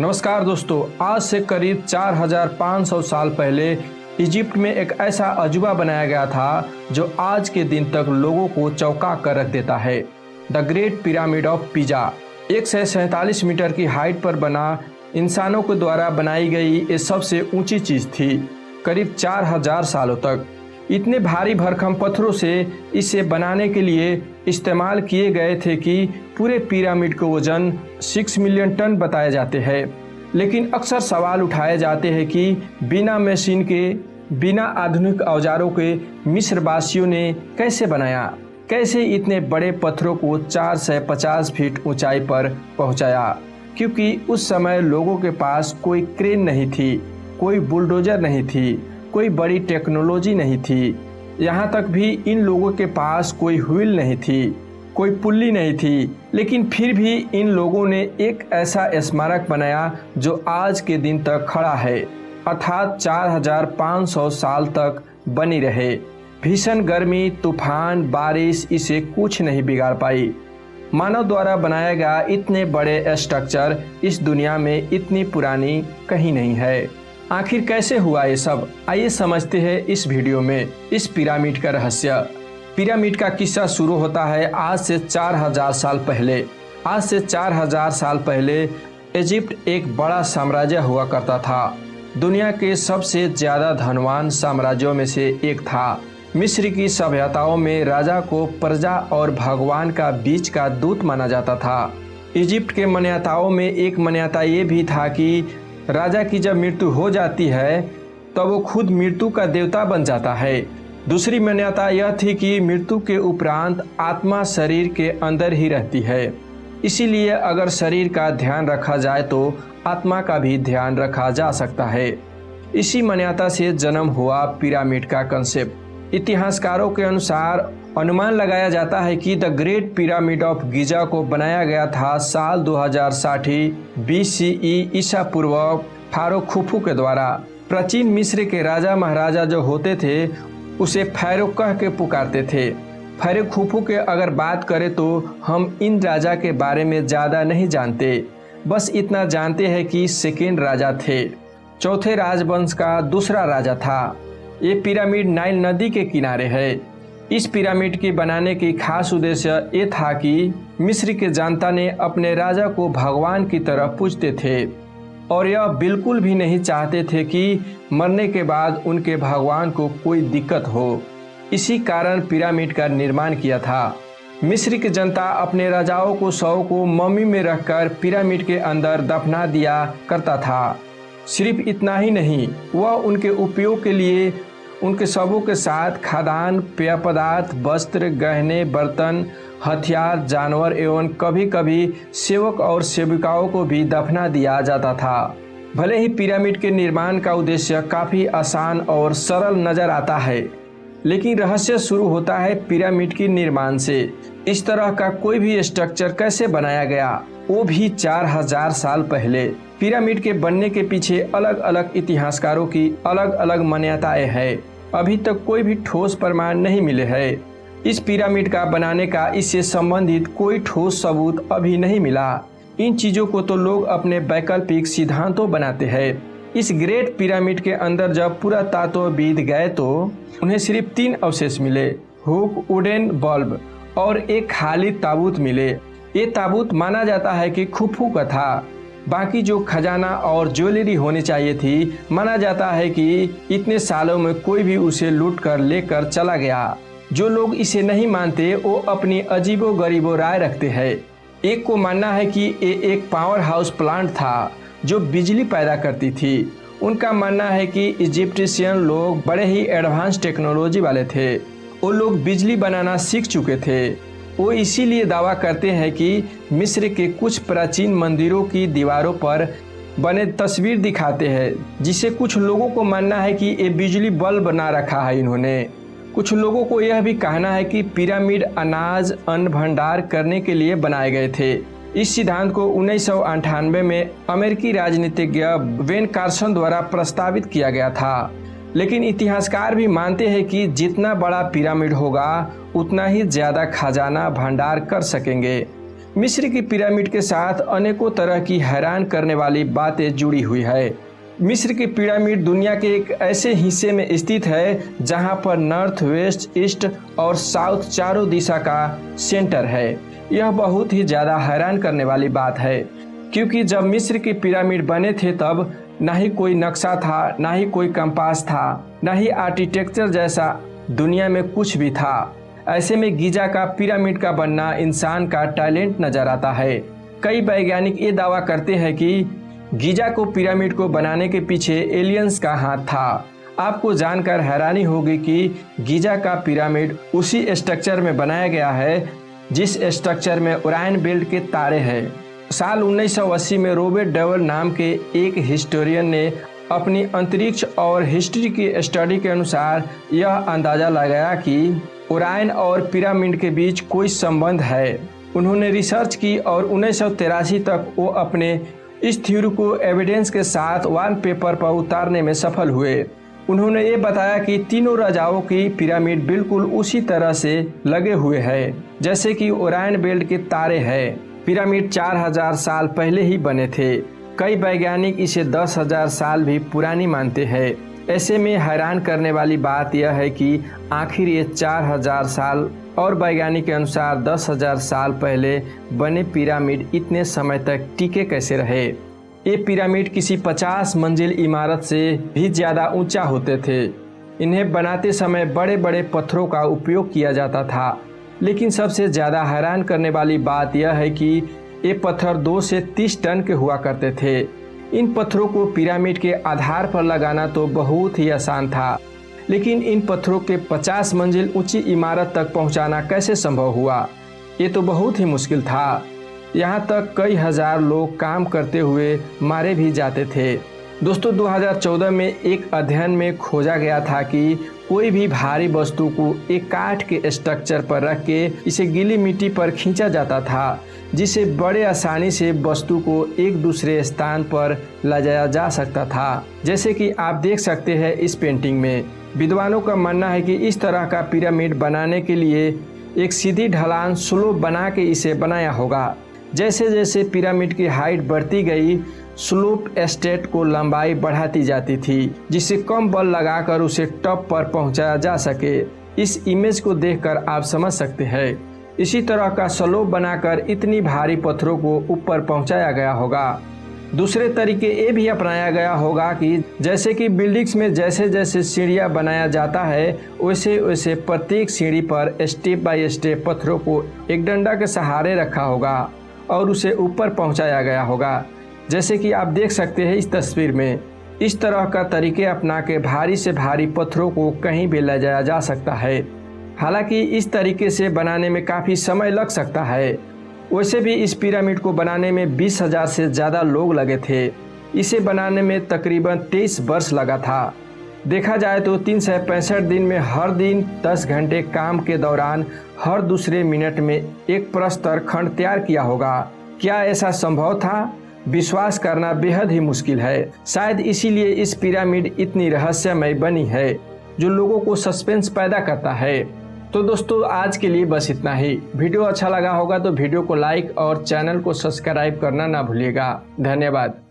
नमस्कार दोस्तों, आज से करीब 4500 साल पहले इजिप्ट में एक ऐसा अजूबा बनाया गया था जो आज के दिन तक लोगों को चौंका कर रख देता है। The great pyramid of Giza 147 metre की हाइट पर बना इंसानों के द्वारा बनाई गई ये सबसे ऊंची चीज थी। करीब 4000 सालों तक इतने भारी भरकम पत्थरों से इसे बनाने के लिए इस्तेमाल किए गए थे कि पूरे पिरामिड का वजन 6 मिलियन टन बताए जाते हैं। लेकिन अक्सर सवाल उठाए जाते हैं कि बिना मशीन के, बिना आधुनिक औजारों के मिस्रवासियों ने कैसे बनाया, कैसे इतने बड़े पत्थरों को 450 फीट ऊंचाई पर पहुंचाया। क्योंकि उस समय लोगों के पास कोई क्रेन नहीं थी, कोई बुलडोजर नहीं थी, कोई बड़ी टेक्नोलॉजी नहीं थी। यहाँ तक भी इन लोगों के पास कोई व्हील नहीं थी, कोई पुल्ली नहीं थी। लेकिन फिर भी इन लोगों ने एक ऐसा स्मारक बनाया जो आज के दिन तक खड़ा है, अर्थात 4500 साल तक बनी रहे। भीषण गर्मी, तूफान, बारिश इसे कुछ नहीं बिगाड़ पाई। मानव द्वारा बनाया गया इतने बड़े स्ट्रक्चर इस दुनिया में इतनी पुरानी कहीं नहीं है। आखिर कैसे हुआ ये सब, आइए समझते हैं इस वीडियो में इस पिरामिड का रहस्य। पिरामिड का किस्सा शुरू होता है आज से 4000 साल पहले। आज से 4000 साल पहले इजिप्ट एक बड़ा साम्राज्य हुआ करता था। दुनिया के सबसे ज़्यादा धनवान साम्राज्यों में से एक था। मिस्र की सभ्यताओं में राजा को प्रजा और भगवान का बीच का दूत माना जाता था। इजिप्ट के मान्यताओं में एक मान्यता ये भी था कि राजा की जब मृत्यु हो जाती है तब वो खुद मृत्यु का देवता बन जाता है। दूसरी मान्यता यह थी कि मृत्यु के उपरांत आत्मा शरीर के अंदर ही रहती है, इसीलिए अगर शरीर का ध्यान रखा जाए तो आत्मा का भी ध्यान रखा जा सकता है। इसी मान्यता से जन्म हुआ पिरामिड का कंसेप्ट। इतिहासकारों के अनुसार अनुमान लगाया जाता है कि द ग्रेट पिरामिड ऑफ गिजा को बनाया गया था साल 2060 BCE ईसा पूर्व फारो खुफू के द्वारा। प्राचीन मिस्र के राजा महाराजा जो होते थे उसे फैरो कह के पुकारते थे। फैरो खुफू के अगर बात करें तो हम इन राजा के बारे में ज़्यादा नहीं जानते, बस इतना जानते हैं कि सेकेंड राजा थे, चौथे राजवंश का दूसरा राजा था। ये पिरामिड नाइल नदी के किनारे है। इस पिरामिड के बनाने की खास उद्देश्य ये था कि मिस्र के जनता ने अपने राजा को भगवान की तरह पूजते थे और यह बिल्कुल भी नहीं चाहते थे कि मरने के बाद उनके भगवान को कोई दिक्कत हो। इसी कारण पिरामिड का निर्माण किया था। मिस्र की जनता अपने राजाओं को शव को मम्मी में रखकर पिरामिड के अंदर दफना दिया करता था। सिर्फ इतना ही नहीं, वह उनके उपयोग के लिए उनके शवों के साथ खाद्यान्न, पेय पदार्थ, वस्त्र, गहने, बर्तन, हथियार, जानवर एवं कभी कभी सेवक और सेविकाओं को भी दफना दिया जाता था। भले ही पिरामिड के निर्माण का उद्देश्य काफ़ी आसान और सरल नज़र आता है, लेकिन रहस्य शुरू होता है पिरामिड के निर्माण से। इस तरह का कोई भी स्ट्रक्चर कैसे बनाया गया, वो भी 4000 साल पहले। पिरामिड के बनने के पीछे अलग अलग इतिहासकारों की अलग अलग मान्यताएं हैं। अभी तक कोई भी ठोस प्रमाण नहीं मिले हैं। इस पिरामिड का बनाने का इससे संबंधित कोई ठोस सबूत अभी नहीं मिला। इन चीज़ों को तो लोग अपने वैकल्पिक सिद्धांतों बनाते हैं। इस ग्रेट पिरामिड के अंदर जब पुरातत्वविद गए तो उन्हें सिर्फ 3 अवशेष मिले, हुक, वुडन बल्ब और एक खाली ताबूत मिले। ये ताबूत माना जाता है कि खुफू का था। बाकी जो खजाना और ज्वेलरी होनी चाहिए थी, माना जाता है कि इतने सालों में कोई भी उसे लूट कर लेकर चला गया। जो लोग इसे नहीं मानते वो अपनी अजीबो गरीबो राय रखते हैं। एक को मानना है कि ये एक पावर हाउस प्लांट था जो बिजली पैदा करती थी। उनका मानना है कि इजिप्शियन लोग बड़े ही एडवांस टेक्नोलॉजी वाले थे। वो लोग बिजली बनाना सीख चुके थे। वो इसीलिए दावा करते हैं कि मिस्र के कुछ प्राचीन मंदिरों की दीवारों पर बने तस्वीर दिखाते हैं, जिसे कुछ लोगों को मानना है कि ये बिजली बल्ब बना रखा है इन्होंने। कुछ लोगों को यह भी कहना है कि पिरामिड अनाज अन्न भंडार करने के लिए बनाए गए थे। इस सिद्धांत को 1998 में अमेरिकी राजनीतिज्ञ वेन कार्सन द्वारा प्रस्तावित किया गया था। लेकिन इतिहासकार भी मानते हैं कि जितना बड़ा पिरामिड होगा उतना ही ज़्यादा खजाना भंडार कर सकेंगे। मिस्र की पिरामिड के साथ अनेकों तरह की हैरान करने वाली बातें जुड़ी हुई है। मिस्र की पिरामिड दुनिया के एक ऐसे हिस्से में स्थित है जहां पर नॉर्थ, वेस्ट, ईस्ट और साउथ चारों दिशा का सेंटर है। यह बहुत ही ज़्यादा हैरान करने वाली बात है, क्योंकि जब मिस्र की पिरामिड बने थे तब ना ही कोई नक्शा था, ना ही कोई कंपास था, ना ही आर्किटेक्चर जैसा दुनिया में कुछ भी था। ऐसे में गीजा का पिरामिड का बनना इंसान का टैलेंट नजर आता है। कई वैज्ञानिक ये दावा करते हैं कि गीजा को पिरामिड को बनाने के पीछे एलियंस का हाथ था। आपको जानकर हैरानी होगी कि गीजा का पिरामिड उसी स्ट्रक्चर में बनाया गया है जिस स्ट्रक्चर में ओरायन बेल्ट के तारे हैं। साल 1980 में रॉबर्ट डबल नाम के एक हिस्टोरियन ने अपनी अंतरिक्ष और हिस्ट्री की स्टडी के अनुसार यह अंदाजा लगाया कि ओरायन और पिरामिड के बीच कोई संबंध है। उन्होंने रिसर्च की और 1983 तक वो अपने इस थ्योरी को एविडेंस के साथ वन पेपर पर उतारने में सफल हुए। उन्होंने ये बताया कि तीनों राजाओं की पिरामिड बिल्कुल उसी तरह से लगे हुए हैं जैसे कि ओरायन बेल्ट के तारे हैं। पिरामिड 4000 साल पहले ही बने थे। कई वैज्ञानिक इसे 10,000 साल भी पुरानी मानते हैं। ऐसे में हैरान करने वाली बात यह है कि आखिर ये 4000 साल और वैज्ञानिक के अनुसार 10,000 साल पहले बने पिरामिड इतने समय तक टिके कैसे रहे। ये पिरामिड किसी 50 मंजिल इमारत से भी ज़्यादा ऊंचा होते थे। इन्हें बनाते समय बड़े बड़े पत्थरों का उपयोग किया जाता था, लेकिन सबसे ज़्यादा हैरान करने वाली बात यह है कि ये पत्थर 2 से 30 टन के हुआ करते थे। इन पत्थरों को पिरामिड के आधार पर लगाना तो बहुत ही आसान था, लेकिन इन पत्थरों के 50 मंजिल ऊंची इमारत तक पहुंचाना कैसे संभव हुआ, ये तो बहुत ही मुश्किल था। यहाँ तक कई हजार लोग काम करते हुए मारे भी जाते थे। दोस्तों, 2014 में एक अध्ययन में खोजा गया था कि कोई भी भारी वस्तु को एक काठ के स्ट्रक्चर पर रख के इसे गीली मिट्टी पर खींचा जाता था, जिससे बड़े आसानी से वस्तु को एक दूसरे स्थान पर ले जाया जा सकता था। जैसे कि आप देख सकते हैं इस पेंटिंग में। विद्वानों का मानना है कि इस तरह का पिरामिड बनाने के लिए एक सीधी ढलान स्लोप बना के इसे बनाया होगा। जैसे जैसे पिरामिड की हाइट बढ़ती गई, स्लोप स्टेट को लंबाई बढ़ाती जाती थी, जिससे कम बल लगाकर उसे टॉप पर पहुंचाया जा सके। इस इमेज को देखकर आप समझ सकते हैं। इसी तरह का स्लोप बनाकर इतनी भारी पत्थरों को ऊपर पहुंचाया गया होगा। दूसरे तरीके ये भी अपनाया गया होगा कि जैसे कि बिल्डिंग्स में जैसे जैसे सीढ़ियाँ बनाया जाता है, वैसे वैसे प्रत्येक सीढ़ी पर स्टेप बाय स्टेप पत्थरों को एक डंडा के सहारे रखा होगा और उसे ऊपर पहुंचाया गया होगा। जैसे कि आप देख सकते हैं इस तस्वीर में। इस तरह का तरीके अपना के भारी से भारी पत्थरों को कहीं भी ले जाया जा सकता है। हालांकि इस तरीके से बनाने में काफ़ी समय लग सकता है। वैसे भी इस पिरामिड को बनाने में 20,000 से ज़्यादा लोग लगे थे। इसे बनाने में तकरीबन 23 वर्ष लगा था। देखा जाए तो 365 दिन में हर दिन 10 घंटे काम के दौरान हर दूसरे मिनट में एक प्रस्तर खंड तैयार किया होगा। क्या ऐसा संभव था? विश्वास करना बेहद ही मुश्किल है। शायद इसीलिए इस पिरामिड इतनी रहस्यमय बनी है, जो लोगों को सस्पेंस पैदा करता है। तो दोस्तों, आज के लिए बस इतना ही। वीडियो अच्छा लगा होगा तो वीडियो को लाइक और चैनल को सब्सक्राइब करना ना भूलिएगा। धन्यवाद।